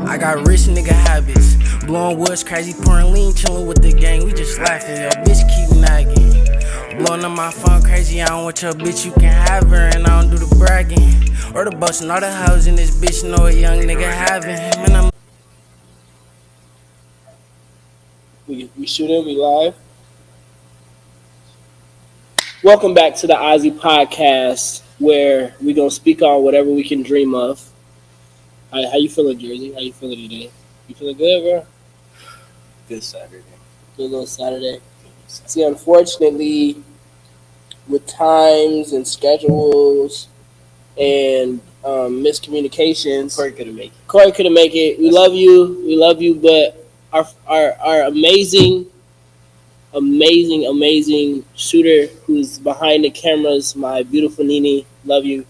I got rich nigga habits. Blowing woods, crazy, pouring lean, chillin' with the gang. We just laughing, yo, bitch keep nagging. Blowing up my phone crazy, I don't want your bitch, you can have her, and I don't do the bragging. Or the bustin' all the hoes in this bitch, know a young nigga having. Man, I'm We shooting, we live. Welcome back to the Ozzie podcast, where we gonna speak on whatever we can dream of. How you feeling, Jersey? How you feeling today? You feeling good, bro? Good Saturday. Good little Saturday. See, unfortunately, with times and schedules and miscommunications, Corey couldn't make it. We love you, but our amazing shooter who's behind the cameras, my beautiful Nini, love you.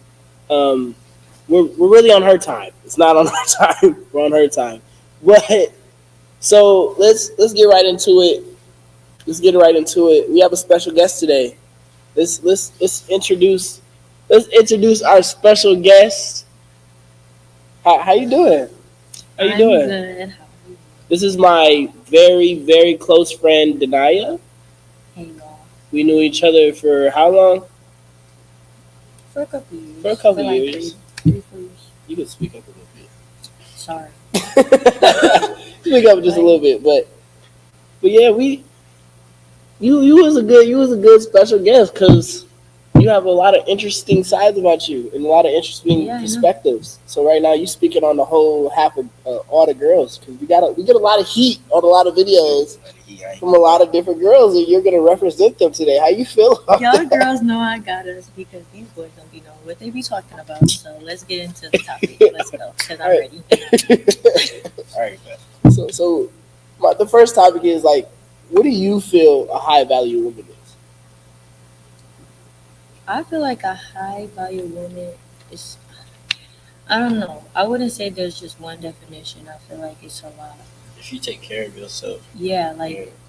We're really on her time. It's not on our time. We're on her time. But so let's get right into it. We have a special guest today. Let's introduce our special guest. How you doing? How you doing? Good. How are you? This is my very, very close friend, Denaya. Hey, y'all. We knew each other for how long? For a couple years. For a couple like years. 3-4 years. You can speak up a little bit. Sorry. Speak up just a little bit, but yeah, you was a good special guest because you have a lot of interesting sides about you and a lot of interesting perspectives. So right now you speaking on the whole half of all the girls because we get a lot of heat on a lot of videos from a lot of different girls, and you're gonna represent them today. How you feel? Y'all girls know I got us because these boys don't be knowing what they be talking about. So let's get into the topic. Let's go because I'm ready. All right, man. So the first topic is like, what do you feel a high value woman is? I feel like a high value woman is, I don't know. I wouldn't say there's just one definition. I feel like it's a lot. If you take care of yourself, and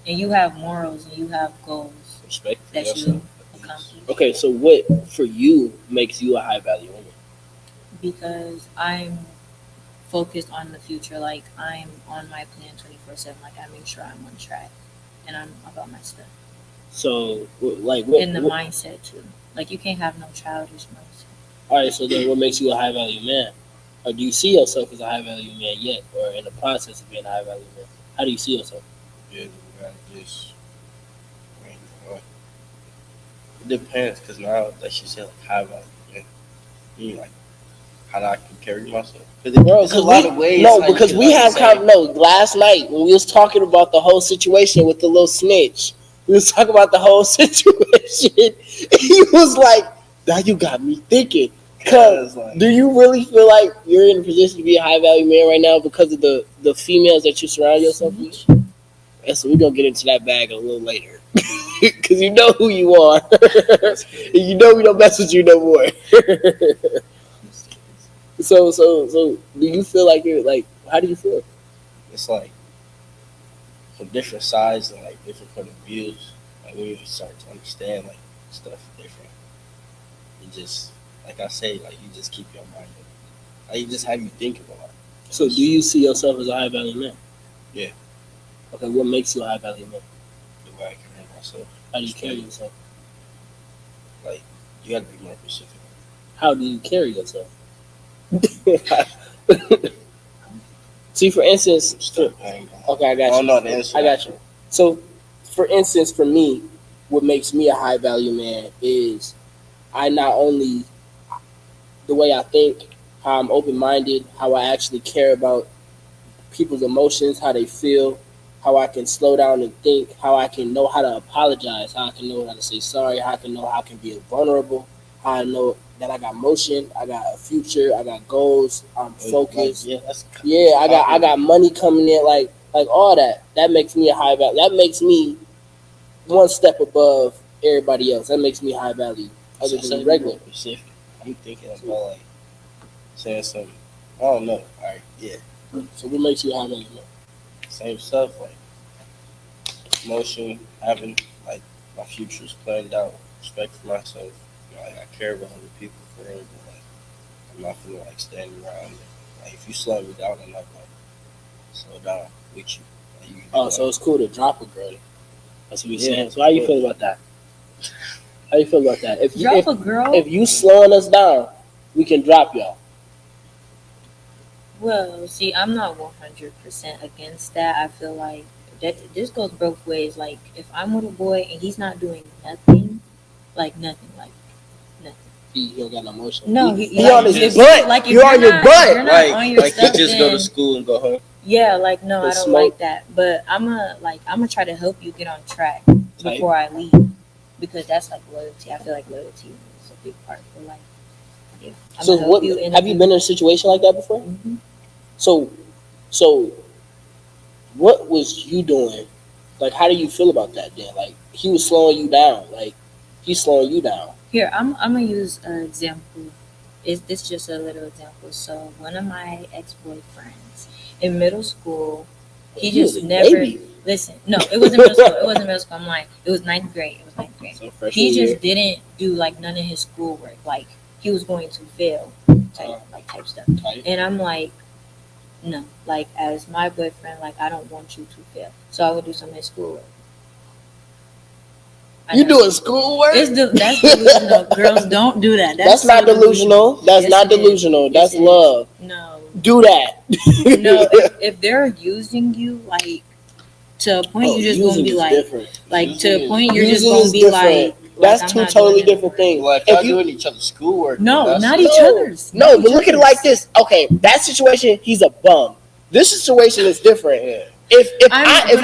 you have morals and you have goals respect for that yourself. you accomplish. Okay, so what for you makes you a high value woman? Because I'm focused on the future. Like I'm on my plan 24/7. Like I make sure I'm on track and I'm about my stuff. So like in the mindset too. Like you can't have no childish mindset. All right, so then what makes you a high value man? Or do you see yourself as a high value man yet, or in the process of being a high value man? How do you see yourself? Yeah, just, it depends, because now that you say like high value, you mean like how do I can carry myself? Because a lot of ways. No, because we have last night when we was talking about the whole situation with the little snitch, we was talking about the whole situation. He was like, "Now you got me thinking." Cause do you really feel like you're in a position to be a high value man right now because of the females that you surround yourself with? And so we're gonna get into that bag a little later, because you know who you are, and you know we don't mess with you no more. So do you feel like you're like? How do you feel? It's like from different sides and like different point of views. Like when you start to understand like stuff different, you just like I say, like you just keep your mind open. Like you just have you thinking a lot. So do you see yourself as a high value man? Yeah. Okay, what makes you a high value man? The way I carry myself. How do you carry yourself? Like you got to be more specific. How do you carry yourself? See, for instance, okay, I got you. I don't know the answer. I got you. So, for instance, for me, what makes me a high value man is I not only the way I think, how I'm open minded, how I actually care about people's emotions, how they feel, how I can slow down and think, how I can know how to apologize, how I can know how to say sorry, how I can know how I can be vulnerable, how I know that I got motion, I got a future, I got goals, I'm focused. I got money coming in, like all that. That makes me a high value. That makes me one step above everybody else. That makes me high value, other than regular. Specific. I'm thinking about like saying something. I don't know. All right, yeah. So what makes you a high value man? Same stuff, like motion, having like my future's planned out, respect for myself. Like I care about other people for real, but like I'm not gonna like stand around. Like if you slow me down, I'm not gonna slow down with you. Like, you Oh, so it's cool to drop a girl. That's what you're Yeah. saying. So how you feel about that? How you feel about that? Drop a girl. If you slowing us down, we can drop y'all. Well, see, I'm not 100% against that. I feel like this goes both ways. Like, if I'm with a boy and he's not doing nothing, like nothing, like nothing. He don't got no motion. No, he like, on his if butt. you- like, if You're on your not- butt. You're not on your Like stuff, you just go to then- school and go home. Yeah, like no, The I don't smoke. like that. But I'm gonna try to help you get on track Type. before I leave, because that's like loyalty. I feel like loyalty is a big part of life. Yeah. So what? Have you been in a situation like that before? Mm-hmm. So, what was you doing? Like, how do you feel about that? Then, like, he was slowing you down. Like, he's slowing you down. Here, I'm gonna use an example. It's just a little example. So one of my ex-boyfriends in middle school, he He was just a never baby. listen. No, it wasn't middle school. It wasn't middle school. I'm lying. It was ninth grade. It was ninth grade. So freshman He year. just didn't do like none of his schoolwork. Like he was going to fail type stuff. Type. And I'm like, no. Like as my boyfriend, like I don't want you to fail. So I would do some of his schoolwork. I You know. doing schoolwork? That's delusional. Girls don't do that. That's so not delusional. That's Yes, not it is. delusional. Yes, That's it is. love. No, Do that. no. If they're using you like to a point, Oh, you're just using gonna be is like, different. to a point, you're Using just gonna is be different. like, That's I'm two not totally doing it. different things. Well, if If y'all you- doing each other's schoolwork, No, that's- not each No, other's. No, Not but each look at it other's. like this. Okay, that situation, he's a bum. This situation is different. Yeah. If But you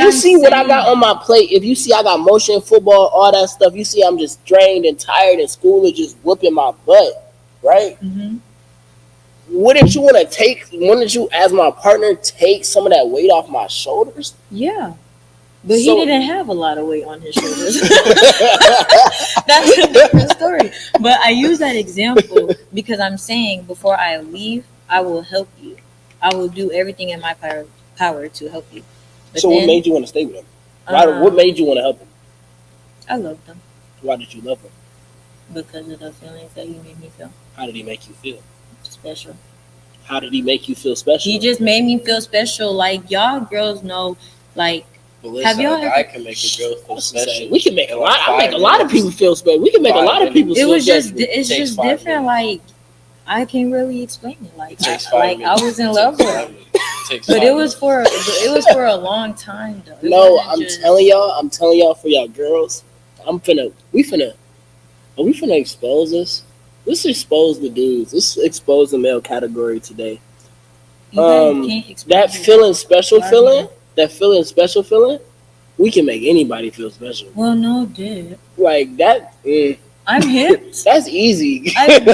I'm see what I saying- got on my plate, if you see I got motion, football, all that stuff, you see I'm just drained and tired, and school is just whooping my butt, right? Mm-hmm. Wouldn't you want to take? Wouldn't you, as my partner, take some of that weight off my shoulders? Yeah. But So- he didn't have a lot of weight on his shoulders. That's a different story. But I use that example because I'm saying before I leave, I will help you. I will do everything in my power to help you. But So then, what made you want to stay with him? What made you want to help him? I loved him Why did you love him? because of the feelings that he made me feel How did he make you feel? special. How did he make you feel special? He just made me feel special. Like y'all girls know, like But listen, Have y'all a guy ever- can make a girl feel special. We can make a in lot. like I make a 5 lot of minutes. people feel special. We can make a 5 lot of people minutes. it feel was just special. it's Takes just 5 different. minutes. Like I can't really explain it. Like Takes 5 like I minutes. was in Takes love with 5 her. minutes. Takes But 5 it was for a long time though. It No, wasn't I'm just- telling y'all for y'all girls, we finna expose this. Let's expose the dudes. Let's expose the male category today. You guys can't explain That it. feeling special Why? feeling, we can make anybody feel special. Well, no, dude. Like that, I'm hip. that's easy. I'm hip.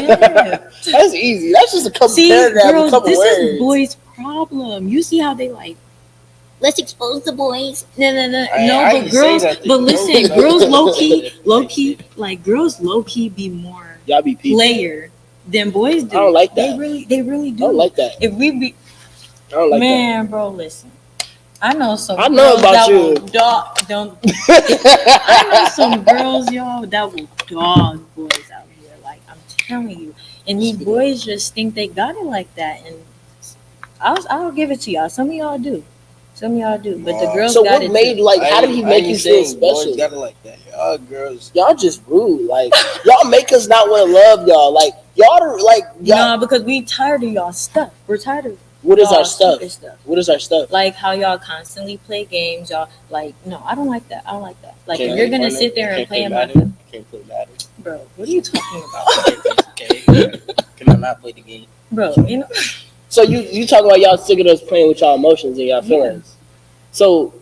That's easy. That's just a couple See, paragraphs, a girls, couple this words. is boys' problem. You see how they like. Let's expose the boys. No, I but ain't girls. say that But the listen, girls- girls low key, like girls low key be more Y'all be people. player than boys do. I don't like that. They really I do. don't like that. If we be I don't like man, bro, listen. I know some. I know girls about that you. will don't. that. I know some girls, y'all, that will dog boys out here. Like I'm telling you, and these boys just think they got it like that. And I'll give it to y'all. Some of y'all do. But the girls So got what it made too. like? How did he I make ain't you feel saying boys special? got it like that. Y'all girls. Y'all just rude. Like y'all make us not want to love y'all. Like y'all are like y'all. No, because we tired of y'all stuff. We're tired of What is y'all our stuff? stupid stuff. What is our stuff? Like how y'all constantly play games. Y'all like no, I don't like that. Like Can't if you're play gonna Fortnite, sit there and can't play in my Madden, can't play Madden. bro, what are you talking about, Okay. Can I not play the game? bro? You know. So you talking about y'all sick of us playing with y'all emotions and y'all feelings. So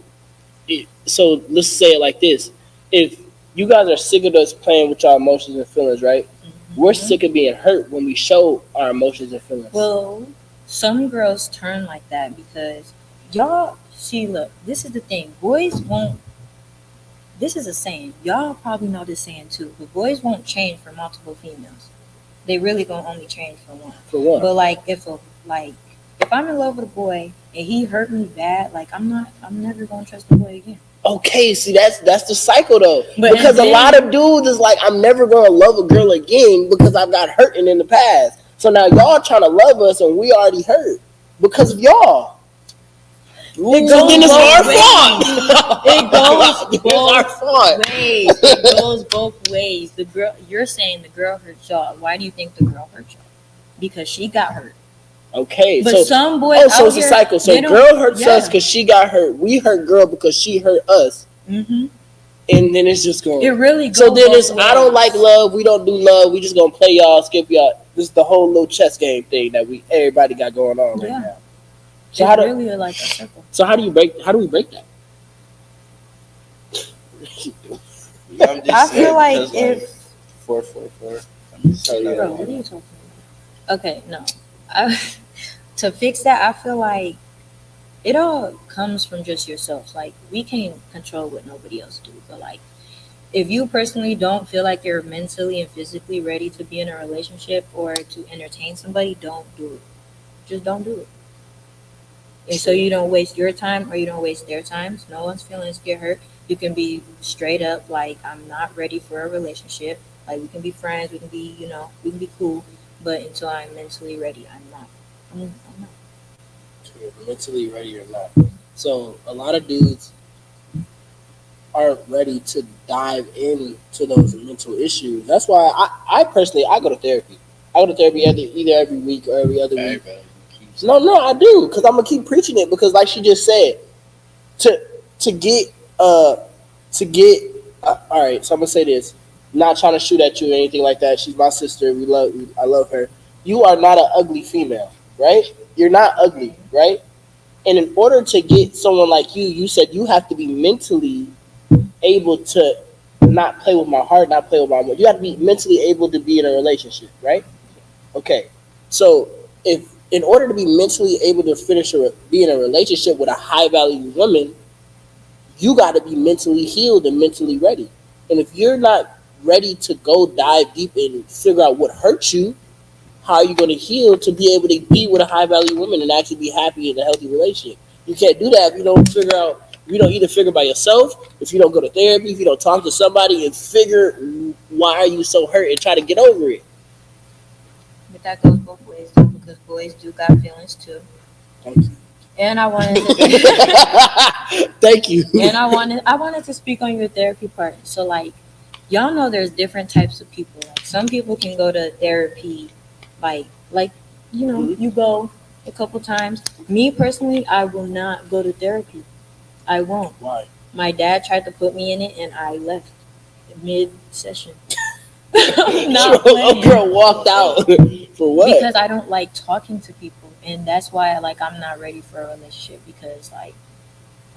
let's say it like this: if you guys are sick of us playing with y'all emotions and feelings, right? We're sick of being hurt when we show our emotions and feelings. Well, some girls turn like that because y'all see. Look, this is the thing. Boys won't. This is a saying. Y'all probably know this saying too. But boys won't change for multiple females. They really gonna only change for one. For one, But like if I'm in love with a boy and he hurt me bad, like I'm never gonna trust the boy again. okay, see that's the cycle though. But Because and a then- lot of dudes is like, I'm never gonna love a girl again because I've got hurting in the past. So now y'all trying to love us and we already hurt because of y'all. It So goes then it's our both ways. It goes It's our both fault. ways. It goes both ways. The girl, you're saying the girl hurt y'all. Why do you think the girl hurt y'all? Because she got hurt. Okay, But so some boys so out it's a here, cycle. So they don't- girl hurts yeah. us because she got hurt. We hurt girl because she hurt us, Mm-hmm. and then it's just going. It really goes So then both it's I don't ways. like love. We don't do love. We just gonna play y'all, skip y'all. This is the whole little chess game thing that everybody got going on right Yeah. now. So It's how do really like a circle. so how do we break that? I'm just I saying feel like because, if 444. I'm just saying that. bro, what are you talking about? Okay, no. To fix that, I feel like it all comes from just yourself. Like we can't control what nobody else do, but like if you personally don't feel like you're mentally and physically ready to be in a relationship or to entertain somebody, don't do it. Just don't do it. And so you don't waste your time or you don't waste their time. No one's feelings get hurt. You can be straight up like I'm not ready for a relationship. Like we can be friends, we can be, we can be cool, but until I'm mentally ready, I'm not. I'm not. You're mentally ready or not. So a lot of dudes aren't ready to dive into those mental issues. That's why I personally I go to therapy. I go to therapy either every week or every other week. No, I do because I'm gonna keep preaching it because, like she just said, to get all right. So I'm gonna say this. Not trying to shoot at you or anything like that. She's my sister. I love her. You are not an ugly female, right? You're not ugly, right? And in order to get someone like you said you have to be mentally able to not play with my heart, not play with my mind. You have to be mentally able to be in a relationship, right? Okay. So if in order to be mentally able to be in a relationship with a high value woman, you got to be mentally healed and mentally ready. And if you're not ready to go dive deep and figure out what hurts you, how are you going to heal to be able to be with a high value woman and actually be happy in a healthy relationship? You can't do that if you don't figure out. If you don't either figure by yourself, if you don't go to therapy, if you don't talk to somebody and figure why are you so hurt and try to get over it. But that goes both ways though, because boys do got feelings too. Thank you. And I wanted to Thank you. And I wanted to speak on your therapy part. So like y'all know there's different types of people. Like some people can go to therapy like you go a couple times. Me personally, I will not go to therapy. I won't. Why? My dad tried to put me in it and I left mid session. I'm not playing. A girl walked out for what? Because I don't like talking to people, and that's why like I'm not ready for a relationship because like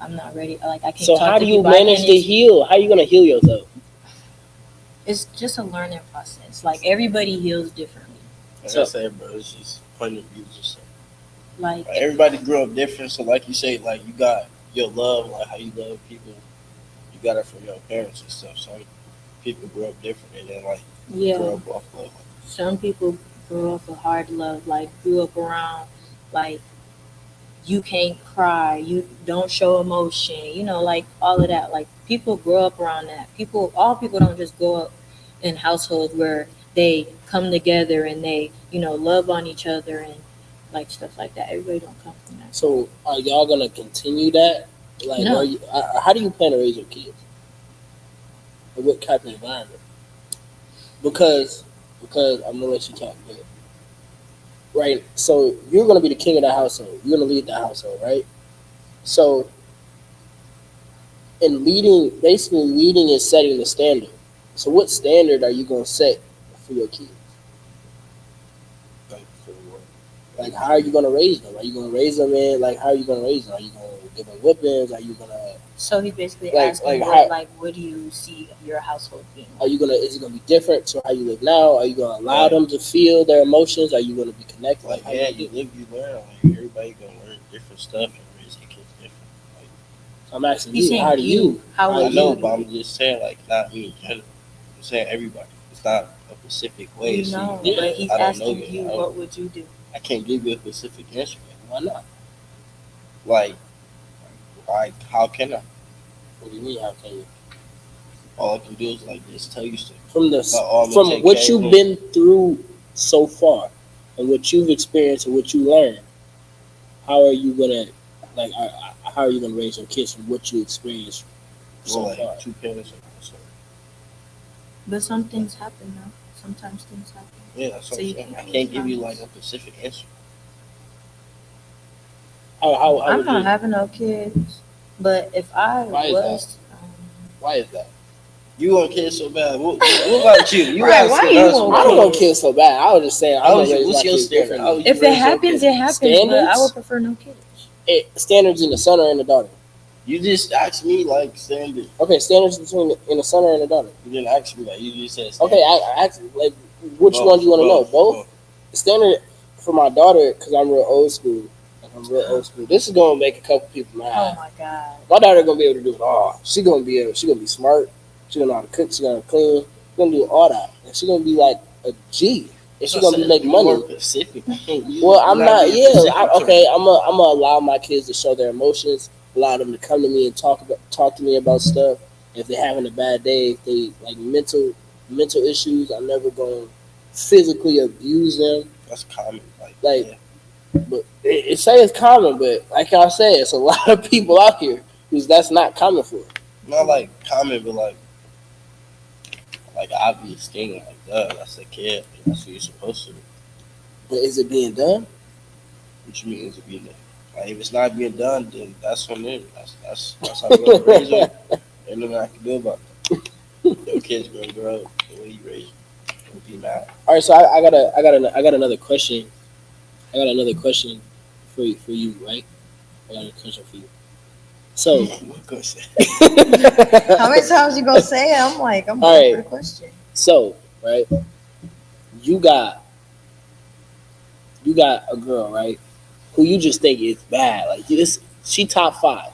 I'm not ready. Like I can't. So talk how to do you people. manage to heal? How are you gonna heal yourself? It's just a learning process. Like everybody heals differently. Like I said, bro, it's just point of view. Just Like everybody grew up different. So like you say, like you got your love, like how you love people. You got it from your parents and stuff. Some people grew up different, and then like grew up off love. Some people grew up with hard love. Like grew up around like you can't cry, you don't show emotion. Like all of that. Like people grow up around that. All people don't just grow up in households where they come together and they love on each other and like stuff like that. Everybody don't come from that. So are y'all gonna continue that? Like, No. How do you plan to raise your kids? And what type of environment? Because I'm gonna let you talk. But, right. So you're gonna be the king of the household. You're gonna lead the household, right? So in basically leading is setting the standard. So what standard are you gonna set for your kids? Like, how are you going to raise them? Are you going to raise them in, like, how are you going to raise them? Are you going to give them whippings? Are you going to... So he basically Like- asked me, like what do you see your household being? is it going to be different to how you live now? Are you going to allow them to feel their emotions? Are you going to be connected? Like how yeah, you you live, you learn. Like everybody gonna learn different stuff and raise their kids different. Like I'm asking He's you, saying how do you? How I would know, you? but I'm just saying like not me in general. I'm saying everybody. It's not a specific way. No, See, but he's I don't know asking yet. you, what would you do? I can't give you a specific answer. Why not? Like how can I? What do you mean, how can you? All I can do is like just tell you stuff. From take what care you've of been through so far and what you've experienced and what you learned, how are you going to, like, how are you gonna raise your kids from what you experienced so Well, far? like 2 parents. So, But some things happen though. Sometimes things happen. yeah, that's what So I'm you saying. I can't can't give you promise. like a specific answer. How I'm would not you? having no kids, but if I Why is was, Why is that? You want kids so bad. What about you? You Right, gotta why say you us. want I don't want kids? kids so bad. I was just saying I'm gonna raise What's my your kids standard? How differently. would you if it raise your happens, kids? it happens. But I Standards? would prefer no kids. Standards in the son or in the daughter. You just asked me like standard. Okay, standards between in the son or in the daughter. You didn't ask me that. You just said standard. Okay, I asked like which Both, one do you want to know? Both. both. Standard for my daughter because I'm real old school. Like, I'm real old school. This is gonna make a couple people Oh mad. my god. My daughter gonna be able to do it all. She gonna be smart. She gonna know how to cook. She gonna clean. She gonna do all that. And she gonna be like a G. And she I gonna be said making more money. Specific. Well, I'm not. being Yeah, specific to okay. me. I'm gonna allow my kids to show their emotions. Allow them to come to me and talk to me about stuff. If they're having a bad day, if they like mental issues, I'm never gonna physically abuse them. That's common. Like, yeah. but it say it's common, but like I said, it's a lot of people out here who's that's not common for. Not like common, but like obvious thing. Like, duh, that's a kid. That's what you're supposed to do. But is it being done? What you mean is it being done? Like, if it's not being done, then that's on them. That's how you're gonna raise them. Ain't nothing I can do about that. Your kid's gonna grow up the way you raise them. Don't be mad. All right, so I got another question. I got another question for you, right? I got a question for you. So, What question? How many times you gonna say it? I'm like, I'm All waiting right. for the question. So, right, you got a girl, right, who you just think is bad. Like this, she top 5,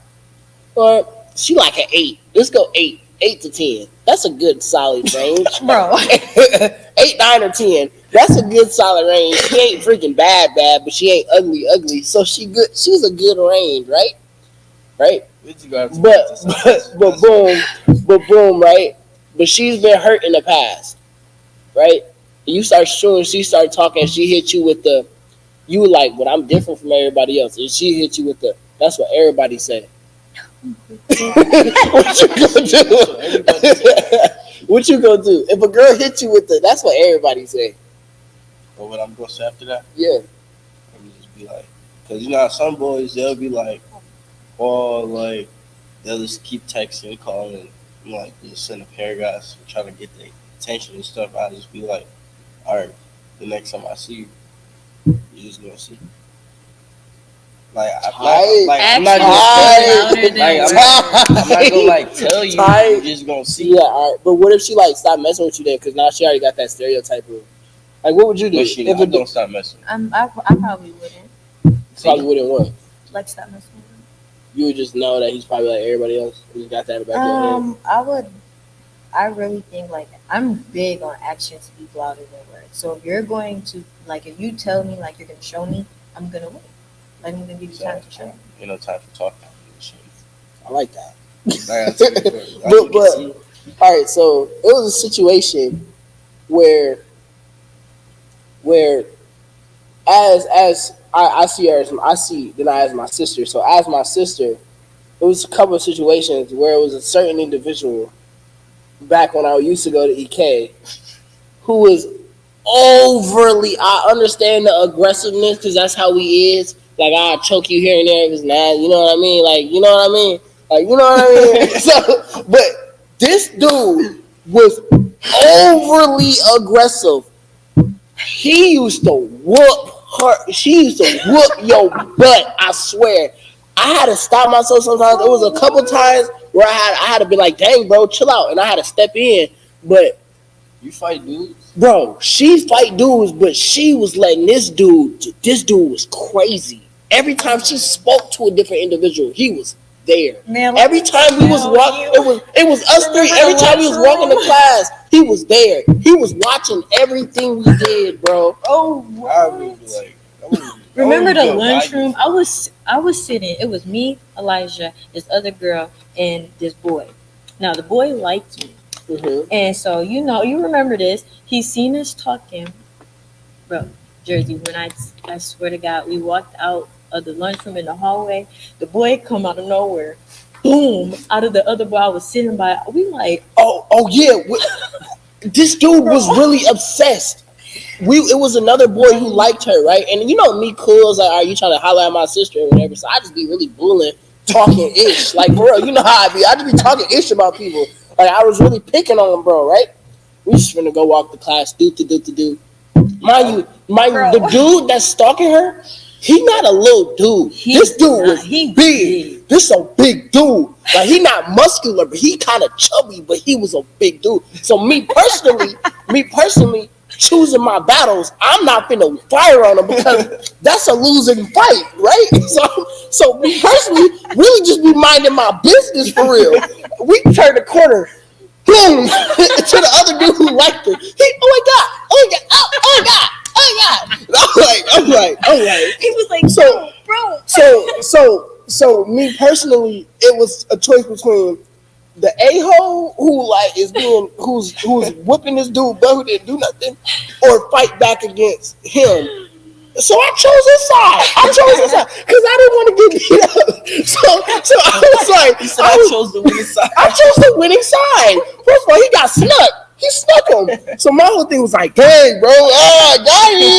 or she like an 8. Let's go 8 to 10. That's a good solid range, Bro. 8, 9, or 10. That's a good solid range. She ain't freaking bad, but she ain't ugly. So she good. She's a good range, right? Right. But boom, right? But she's been hurt in the past, right? And you start showing, she started talking, she hit you with the, you were like, but I'm different from everybody else. And she hit you with the, that's what everybody say. What you gonna do? What you gonna do? If a girl hit you with the, that's what everybody say. But what I'm gonna say after that? Yeah. I'm just be like, because you know how some boys, they'll be like, oh, like, they'll just keep texting, calling, and like, just send a paragraphs and trying to get their attention and stuff. I'll just be like, all right, the next time I see you, you're just gonna see. Like, I'm not gonna like tell you, you're just gonna see. Yeah, all right. But what if she like stop messing with you then? Because now she already got that stereotype of, like, what would you do But she if it don't stop messing. I probably wouldn't. Probably wouldn't what? Like, stop messing with him. You would just know that he's probably like everybody else. He's got that in the back of your head. I really think, like, I'm big on actions speak louder than words. So if you're going to, like, if you tell me, like, you're going to show me, I'm going to wait. Like, I'm going to give you time to show me. You know, time for talking. I like that. But all right, so it was a situation where as I see her as my sister. So as my sister, it was a couple of situations where it was a certain individual back when I used to go to EK who was overly. I understand the aggressiveness because that's how he is. Like, I'll choke you here and there if it's not. You know what I mean? Like, you know what I mean? Like, you know what I mean? So, but this dude was overly aggressive. He used to whoop her. She used to whoop your butt. I swear. I had to stop myself sometimes. There was a couple times where I had to be like, dang, bro, chill out. And I had to step in. But you fight dudes? Bro, she fight dudes, but she was letting this dude was crazy. Every time she spoke to a different individual, he was there. Man, every time we was walking, it was us three. Every time we was walking to class, he was there. He was watching everything we did, bro. Oh, what? Remember the lunchroom? I was sitting. It was me, Elijah, this other girl, and this boy. Now the boy liked me, and so you remember this. He seen us talking, bro. Jersey. When I swear to God, we walked out of the lunchroom in the hallway. The boy come out of nowhere, boom, out of the other boy I was sitting by. We like, Oh yeah. This dude was really obsessed. It was another boy who liked her, right? And you know me, cool. Like, are you trying to holler at my sister or whatever? So I just be really bullying, talking ish, like for real. You know how I be. I just be talking ish about people. Like I was really picking on him, bro. Right? We just finna go walk the class, do. Mind you, the dude that's stalking her, he not a little dude. This dude was big. This a big dude. Like he not muscular, but he kind of chubby, but he was a big dude. So me personally, choosing my battles, I'm not finna fire on him because that's a losing fight, right? So me personally, really just be minding my business for real. We turn the corner. Boom! To the other dude who liked her. Oh my god! I'm like. he was like, So, bro. Me personally, it was a choice between the a-hole who like is being who's whooping this dude, but who didn't do nothing, or fight back against him. So I chose his side because I didn't want to get beat up. So I was like, I chose the winning side. I chose the winning side. First of all, he got snuck. He snuck him. So my whole thing was like, dang, bro, got me.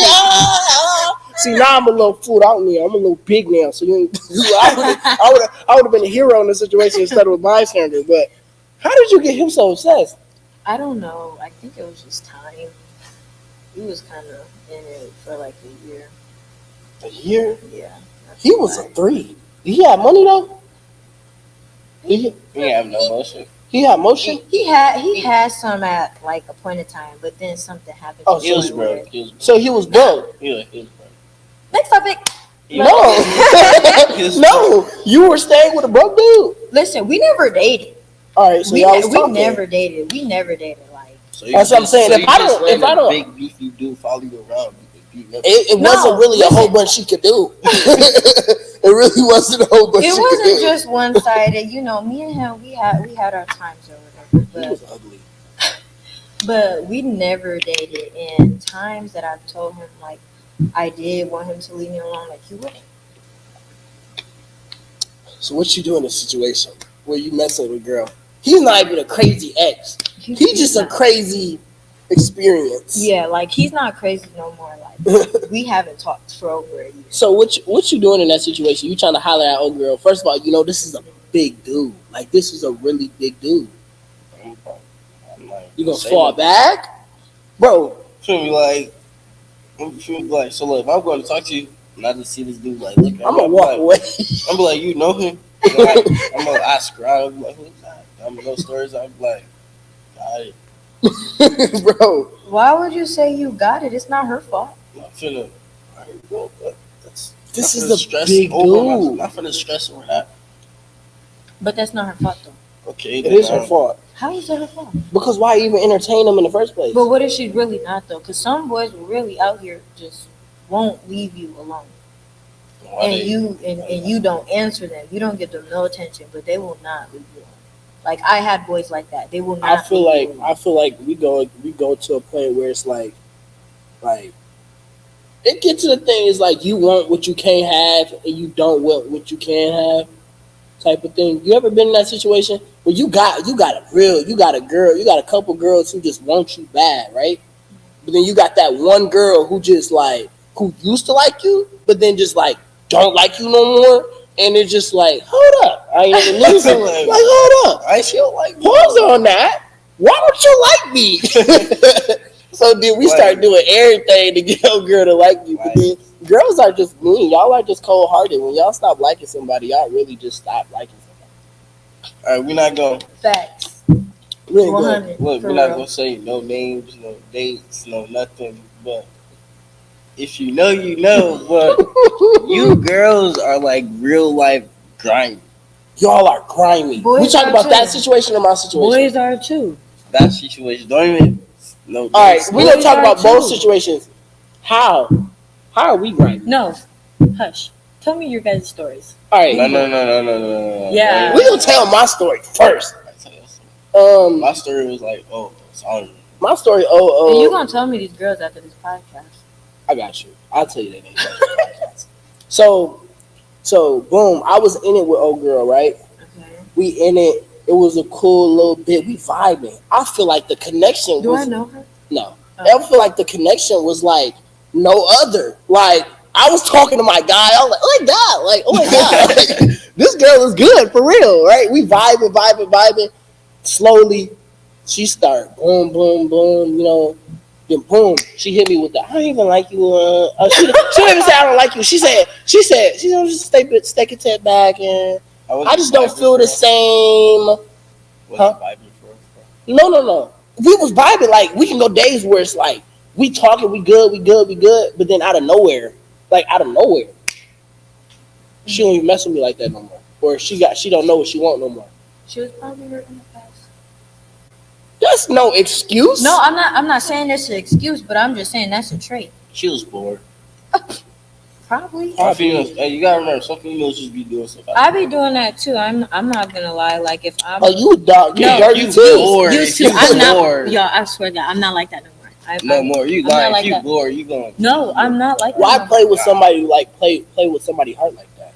See, now I'm a little fooled out now. I'm a little big now. So I would have been a hero in the situation instead of a bystander. But how did you get him so obsessed? I don't know. I think it was just time. He was kind of in it for like a year. A year? Yeah. He was a 3. He had money though. He have no motion. He had motion. He had some at like a point in time, but then something happened. Oh, He was broke. So he was broke. He was broke. Next topic. No, you were staying with a broke dude. Listen, we never dated. All right, so we y'all never dated. We never dated. Like so that's what I'm saying. So if I don't, big beefy dude follow you around, it wasn't really a whole bunch she could do. It really wasn't a whole bunch. It wasn't just one sided. You know, me and him, we had our times or whatever. But he was ugly. But we never dated. And times that I've told him like I did want him to leave me alone, like he wouldn't. So what you do in a situation where you messing with a girl? He's not even a crazy ex. He's just a crazy experience. Yeah, like he's not crazy no more. Like we haven't talked for over a year. So what you doing in that situation? You trying to holler at old girl? First of all, you know this is a big dude. Like this is a really big dude. You gonna fall back, bro? Feel me like. So look, if I'm going to talk to you, and I just see this dude like, look, I'm gonna walk away. I'm like, you know him? Like, I'm gonna ask around. I'm like, who's that? I'm gonna know stories. I'm like, got it, bro. Why would you say you got it? It's not her fault. I'm finna. Well, this is a big dude. I'm not finna stress over that. But that's not her fault though. Okay, it is her fault. How is it her fault? Because why even entertain them in the first place? But what if she's really not though? Because some boys really out here just won't leave you alone. And you don't answer them. You don't give them no attention, but they will not leave you alone. Like I had boys like that. They will not. I feel like we go to a point where it's like it gets to the thing is like you want what you can't have and you don't want what you can have type of thing. You ever been in that situation where you got a couple girls who just want you bad, right? But then you got that one girl who just like who used to like you, but then just like don't like you no more, and it's just like, hold up, I ain't even losing. Like, hold up, I still like. Pause on that. Why don't you like me? So then we start doing everything to get your girl to like you, but then girls are just mean. Y'all are just cold hearted. When y'all stop liking somebody, y'all really just stop liking somebody. All right, we're not going. Facts. Look, we're not gonna say no names, no dates, no nothing. But if you know, you know. But you girls are like real life grimy. Y'all are grimy. Boys we talk about too. that situation or my situation. Boys are too. That situation. Don't even. No. All right, we're gonna talk about both situations. How are we grimy? No, hush. Tell me your guys' stories. All right. No. Yeah. We gonna tell my story first. My story was like, sorry. My story, And you gonna tell me these girls after this podcast? I got you. I'll tell you that name. So So boom, I was in it with old girl, right? Okay. We in it. It was a cool little bit. We vibing. I feel like the connection Do I was know her? no. Oh. I feel like the connection was like no other. Like I was talking to my guy. I was like, oh my god, like oh my god, like, this girl is good for real, right? We vibing. Slowly, she start boom, boom, boom. You know, then boom, she hit me with the I don't even like you. She didn't even say I don't like you. She said, just take a step back and I just don't feel the same. What's vibing for? No. We was vibing like we can go days where it's like we talking, we good, but then out of nowhere, she don't even mess with me like that no more. Or she don't know what she want no more. She was probably hurt in the past. That's no excuse. No, I'm not saying that's an excuse, but I'm just saying that's a trait. She was bored. Probably. Some females, hey, you gotta remember, some females just be doing stuff. I be doing that too. I'm not gonna lie. Like if I'm you a dog, you No, dirty you too. bored. used If to, you I'm not. bored. Yo, I swear to God, I'm not like that no more. No more. You I'm not lying. like If you that. bored, you going. No, I'm not like that. Why no play more. with somebody like play with somebody's heart like that?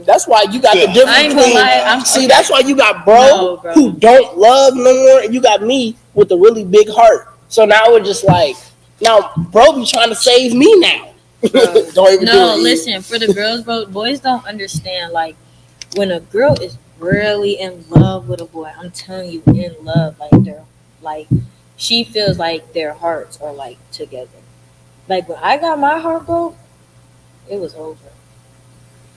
That's why you got the I difference I ain't gonna between. lie. See, that's why you got No, bro. who don't love no more, and you got me with a really big heart. So now we're just like, now bro be trying to save me now. Don't even No, do it. listen, for the girls, bro, boys don't understand. Like, when a girl is really in love with a boy, I'm telling you, in love, like, she feels like their hearts are, like, together. Like, when I got my heart broke, it was over.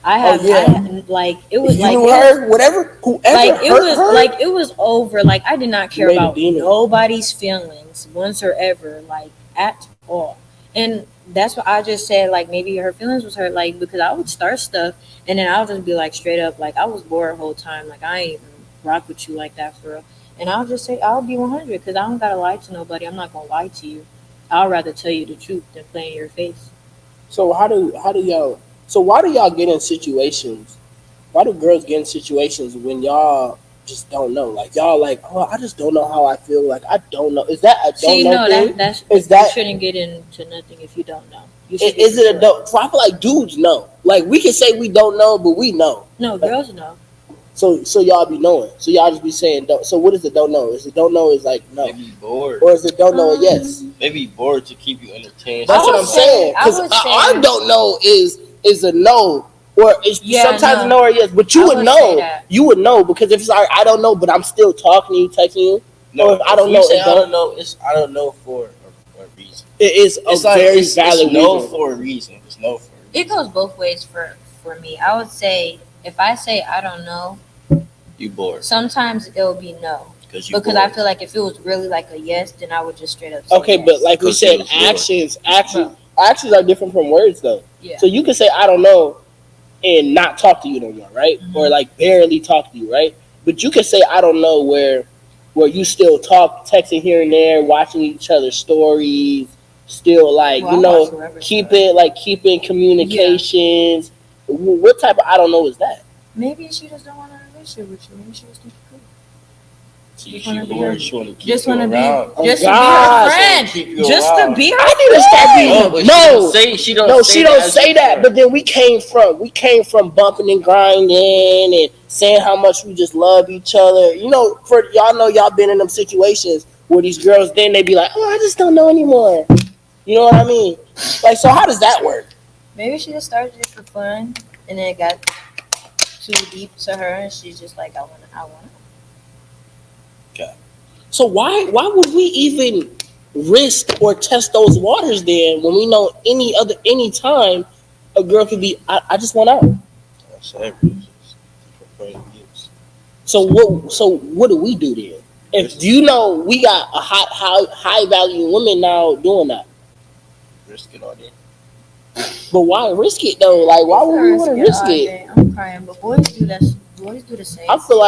It was You like, knew her, whatever, whoever like, it hurt was, her. like, it was over. Like, I did not care Made a about demon. nobody's feelings once or ever, like, at all. And that's what I just said, like, maybe her feelings was hurt, like, because I would start stuff, and then I'll just be, like, straight up, like, I was bored the whole time, like, I ain't even rock with you like that for real. And I'll just say, I'll be 100, because I don't gotta lie to nobody. I'm not gonna lie to you. I'll rather tell you the truth than play in your face. So why do y'all get in situations? Why do girls get in situations when y'all just don't know? Like y'all like, oh, I just don't know how I feel. Like I don't know. Is that a don't See, know no, thing? that's Is you that shouldn't get into nothing if you don't know. You should is get it a don't? So I feel like dudes know. Like we can say we don't know, but we know. No, girls know. So y'all be knowing. So y'all just be saying don't. So what is the don't know? Is it don't know is like no, They be bored. or is it don't know a yes? They be bored to keep you entertained. That's I what would I'm say- saying. I Because would our say- don't know is a no, or it's Yeah, sometimes no. a no or a yes. But you I would would know. say that. You would know because if it's like I don't know, but I'm still talking to you, texting you. No, Or if I don't know, Say it I don't know. It's I don't know for a reason. It is a It's like very it's valid no reason. for a reason. It's no for a reason. It goes both ways for me. I would say if I say I don't know, You bored sometimes it'll be no. because you Because bored. I feel like if it was really like a yes, then I would just straight up say Okay, yes. but like we Because said, it was actions are different from words though. Yeah. So you can say I don't know and not talk to you no more, right? Mhm. Or like barely talk to you, right? But you can say I don't know where you still talk, texting here and there, watching each other's stories, still like Well, I watch whoever's keeping communications. What type of I don't know is that? Maybe she just don't want a relationship with you. Maybe she just think you're cool. So Just she wanna be bored. her- She want to keep Just you want to be, around. Oh, just God. to be her So friend. keep you Just around. to be her I need to start friend. being Oh, but no. she don't No, say she don't as say a that. friend. But then we came from bumping and grinding and saying how much we just love each other. You know, for y'all know y'all been in them situations where these girls then they be like, oh, I just don't know anymore. You know what I mean? Like, so how does that work? Maybe she just started it for fun, and then it got too deep to her, and she's just like, I want. So why would we even risk or test those waters then when we know any time a girl could be I just want out. That's everything. So what do we do then? If you know we got a high value women now doing that. Risk it all day. But why risk it though? Like why would we want to risk it? I'm crying, but boys do that. Boys do the same. I feel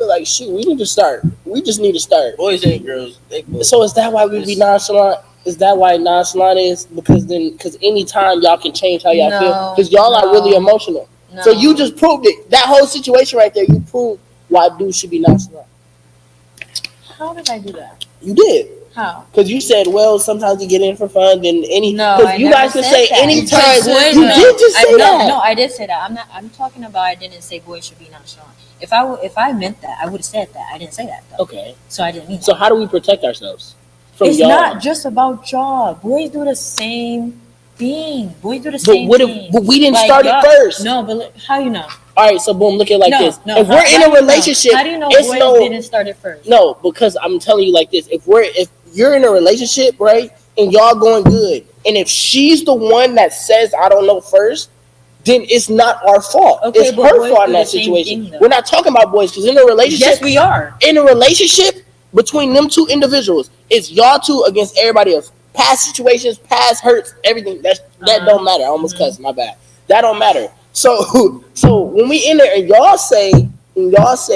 like shoot, we need to start. We just need to start. Boys and girls, they both. So is that why we be nonchalant? Is that why nonchalant is? Because anytime y'all can change how y'all feel. Because y'all are really emotional. No. So you just proved it. That whole situation right there, you proved why dudes should be nonchalant. How did I do that? You did. How? Because you said, well, sometimes you get in for fun, then any. No, Because I you never guys can said say that. anytime. Boys, You no. did just say that. No, I did say that. I'm talking about. I didn't say boys should be nonchalant. If I meant that, I would have said that. I didn't say that though. Okay. So I didn't mean So that. how do we protect ourselves from It's y'all? not just about y'all. Boys do the same thing. Boys do the But same what thing. if? But we didn't Like, start it y'all- first. No, but look, how you know? All right. So boom. Look at it like No, this. no. If we're in a relationship, how do you know it's boys no. didn't start it first? No, because I'm telling you like this. If you're in a relationship, right, and y'all going good, and if she's the one that says I don't know first, then it's not our fault. Okay, it's but her boys fault do in that the same situation. thing, though. We're not talking about boys because in a relationship, Yes, we are. in a relationship between them two individuals, it's y'all two against everybody else. Past situations, past hurts, everything. That don't matter. I almost cussed. My bad. That don't matter. So when we in there and y'all say,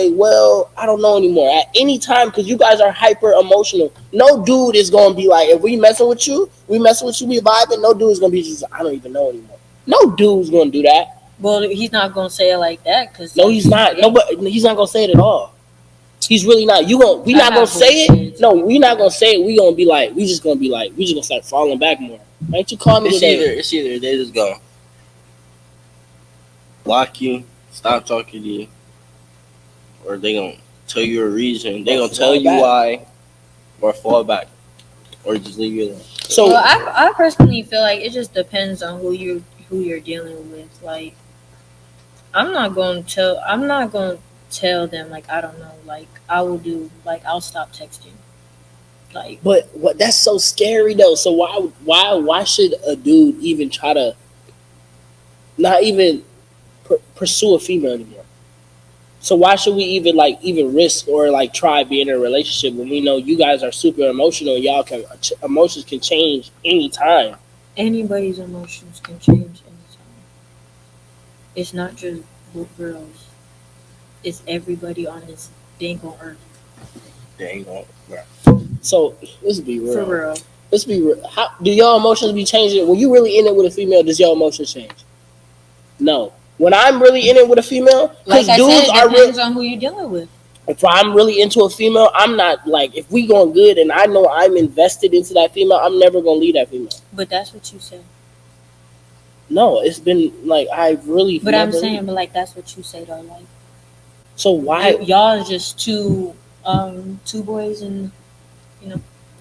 well, I don't know anymore at any time because you guys are hyper emotional. No dude is gonna be like, if we messing with you, we vibing. No dude is gonna be just, I don't even know anymore. No dude's gonna do that. Well, he's not gonna say it like that because No, he's not. No, but he's not gonna say it at all. He's really not. We not gonna say it. No, we not gonna say it. We just gonna start falling back more. Why don't you call me today? It's either they just go block you, stop talking to you, or they gonna tell you a reason. They gonna tell you why, or fall back, or just leave you alone. So well, I personally feel like it just depends on who you're dealing with. Like, I'm not gonna tell them like I don't know. Like I will do. Like I'll stop texting. Like, but what? That's so scary though. So why should a dude even try to not even pursue a female anymore? So why should we even risk or try being in a relationship when we know you guys are super emotional and emotions can change anytime? Anybody's emotions can change anytime. It's not just girls. It's everybody on this dang on earth. Dang on. Right. So let's be real. For real. Let's be real. How do your emotions be changing when you really in it with a female? Does your emotions change? No. When I'm really in it with a female, like I dudes said, it depends on who you're dealing with. If I'm really into a female, I'm not if we going good and I know I'm invested into that female, I'm never gonna leave that female. But that's what you said. No, it's been I've really. But I'm saying, that's what you say though. Like, so why y'all is just two boys and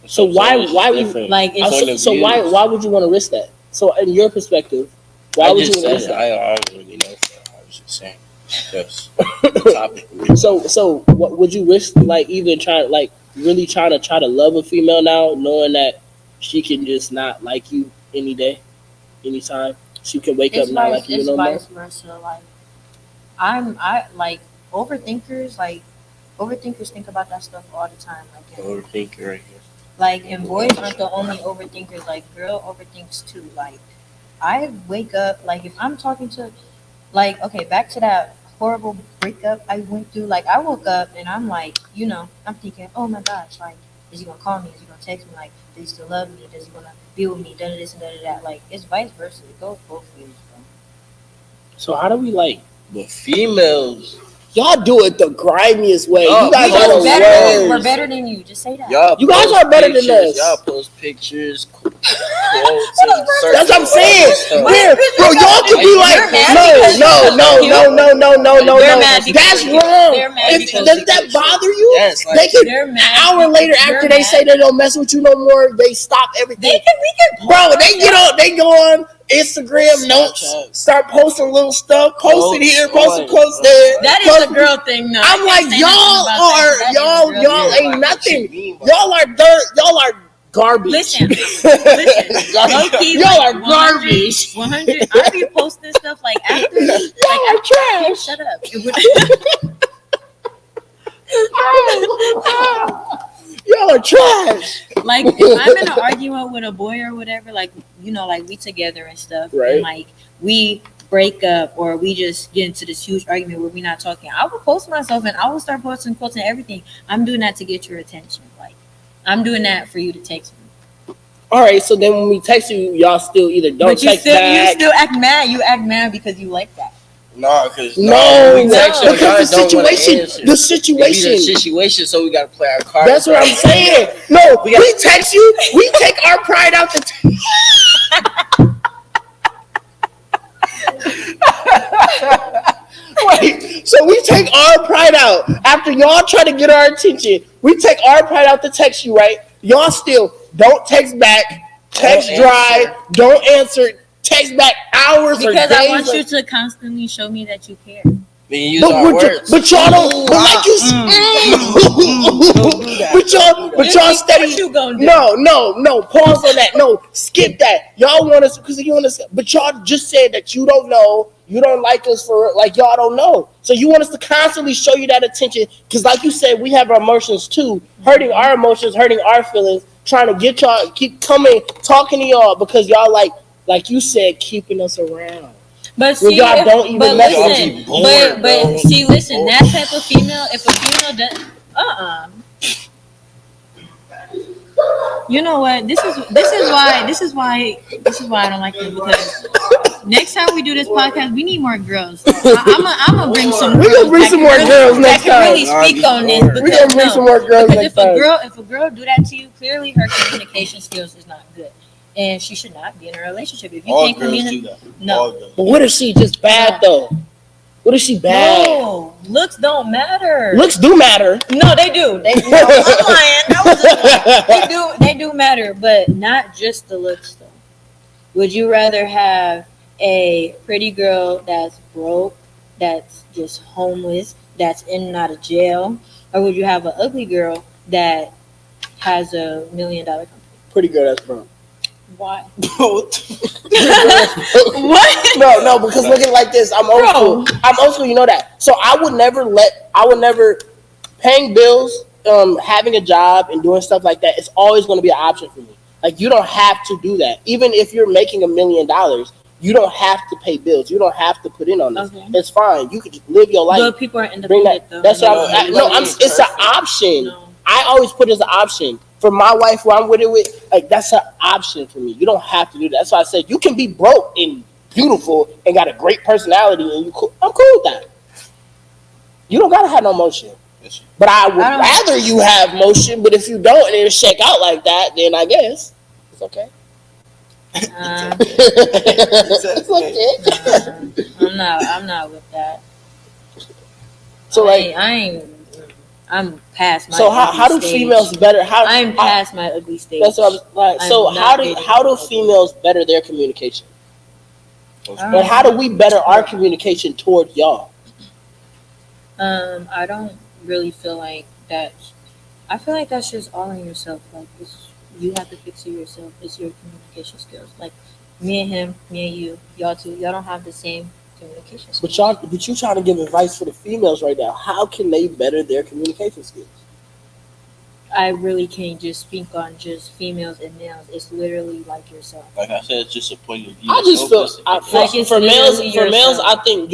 So why would why would you want to risk that? So in your perspective, why would you want to risk that? I don't really know. I was just saying. Yes. The topic. So what would you risk even trying really trying to love a female now, knowing that she can just not like you any day, anytime? She can wake up not like you no more. It's vice versa. Like overthinkers think about that stuff all the time. Overthinker right here. Like, and boys aren't the only overthinkers. Like, girl overthinks too. Like, I wake up, if I'm talking to, okay, back to that horrible breakup I went through. Like, I woke up and I'm I'm thinking, oh my gosh, is he gonna call me? Is he gonna text me? Does he still love me? Does he wanna be with me? This and that. Like, it's vice versa. It goes both ways, bro. So how do we the females? Y'all do it the grimiest way. You guys are the worst. We're better than you. Just say that. You guys are better than us. Y'all post pictures, quotes, that's what I'm saying. Bro, y'all could be no. That's wrong. Does that bother you? Yes, they could an hour later after they say they don't mess with you no more, they stop everything. Bro, they go on Instagram notes, start posting little stuff, posting here, posting quotes there. That is a girl thing, no. I'm like, y'all ain't nothing. Y'all are dirt. Y'all are garbage. Listen. Y'all are garbage. 100. I be posting stuff after. Y'all are trash. Shut up. Y'all are trash. If I'm in an argument with a boy or whatever, we together and stuff, right? And we break up or we just get into this huge argument where we're not talking, I will post myself and I will start posting quotes and everything. I'm doing that to get your attention. I'm doing that for you to text me. All right, so then when we text you, y'all still either don't text back. You still act mad. You act mad because you like that. No, because No, we text her, because y'all don't wanna the answer. It be the situation. situation, so we gotta play our cards. That's what I'm saying. No, we text you. We take our pride out the. Wait, so we take our pride out after y'all try to get our attention. We take our pride out to text you, right? Y'all still don't text back, text dry, don't answer, text back hours because or days. I want you to constantly show me that you care. Then you use our words. But y'all don't. But like you, but y'all steady. What you gonna do? No. Pause on that. No, skip that. Y'all want us because you want us. But y'all just said that you don't know. You don't like us for like y'all don't know. So you want us to constantly show you that attention because, like you said, we have our emotions too, hurting our emotions, hurting our feelings, trying to get y'all keep coming, talking to y'all because y'all like you said, keeping us around. But see, y'all don't even but mess listen, with but see, listen, that type of female, if a female does, you know what? This is why I don't like them because next time we do this podcast, we need more girls. I'm gonna bring some. We're gonna bring some more girls next time. Really speak on this. We're gonna bring some more girls next time. If a girl do that to you, clearly her communication skills is not good. And she should not be in a relationship. If you can't communicate, no. But what if she just bad though? What if she bad? No, looks don't matter. Looks do matter. No, they do. I'm lying. That was a lie. They do matter, but not just the looks though. Would you rather have a pretty girl that's broke, that's just homeless, that's in and out of jail, or would you have an ugly girl that has $1 million company? Pretty girl that's broke. Why? What? What? No, because look at it like this. I'm old school. You know that. So I would never paying bills, having a job and doing stuff like that. It's always going to be an option for me. Like you don't have to do that. Even if you're making $1 million, you don't have to pay bills. You don't have to put in on this. Okay. It's fine. You could just live your life. But people are independent though. That's what it's an option. No. I always put it as an option. For my wife, who I'm with it with, like that's an option for me. You don't have to do that. That's why I said you can be broke and beautiful and got a great personality, and I'm cool with that. You don't gotta have no motion. But I would rather you have motion. But if you don't and it shake out like that, then I guess it's okay. It's okay. I'm not with that. So I'm past my. So how do females better? I'm past my ugly stage. That's what I was like. So how do females better their communication? But how do we better our communication toward y'all? I don't really feel like that. I feel like that's just all in yourself. Like you have to fix it yourself. It's your communication skills. Like me and him, me and you, y'all two. Y'all don't have the same communication skills. But you trying to give advice for the females right now. How can they better their communication skills? I really can't just speak on just females and males. It's literally like yourself. Like I said, it's just a point of view. I just feel for males, I think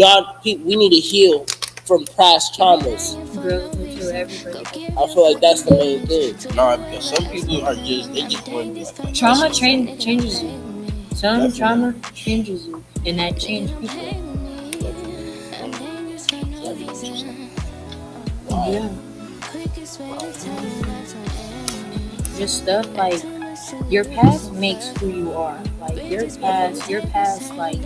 we need to heal from past traumas. Girls do too. Everybody. I feel like that's the main thing. No, because some people are just want to be like trauma changes you. Some trauma changes you, and that changed people. Yeah. Just stuff like your past makes who you are. Like your past like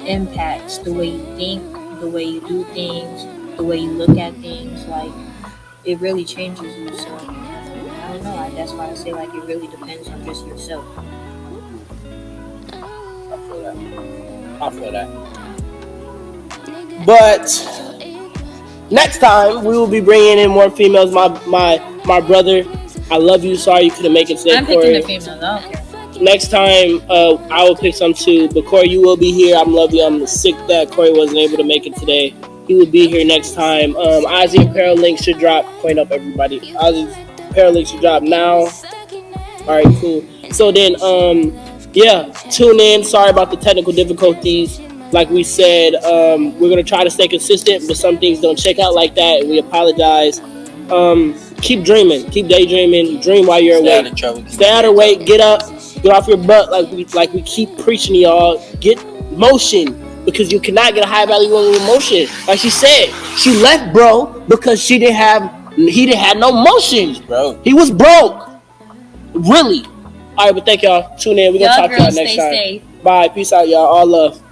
impacts the way you think, the way you do things, the way you look at things. Like it really changes you. So I don't know. That's why I say like it really depends on just yourself. I feel that. But next time we will be bringing in more females. My brother, I love you. Sorry you couldn't make it today, I'm Corey. picking the females. I don't care. Next time I will pick some too. But Corey, you will be here. I'm sick that Corey wasn't able to make it today. He will be here next time. Ozzie apparel link should drop. Point up everybody. Ozzie's apparel link should drop now. All right, cool. So then yeah, tune in. Sorry about the technical difficulties. Like we said, we're going to try to stay consistent, but some things don't check out like that, and we apologize. Keep dreaming. Keep daydreaming. Dream while you're awake. Stay out of weight. Get up. Get off your butt like we keep preaching to y'all. Get motion. because you cannot get a high value woman with emotion. Like she said, she left bro because he didn't have no motion. He was broke. Really. All right, but thank y'all. Tune in. We're gonna talk to y'all next time. Safe. Bye. Peace out, y'all. All love.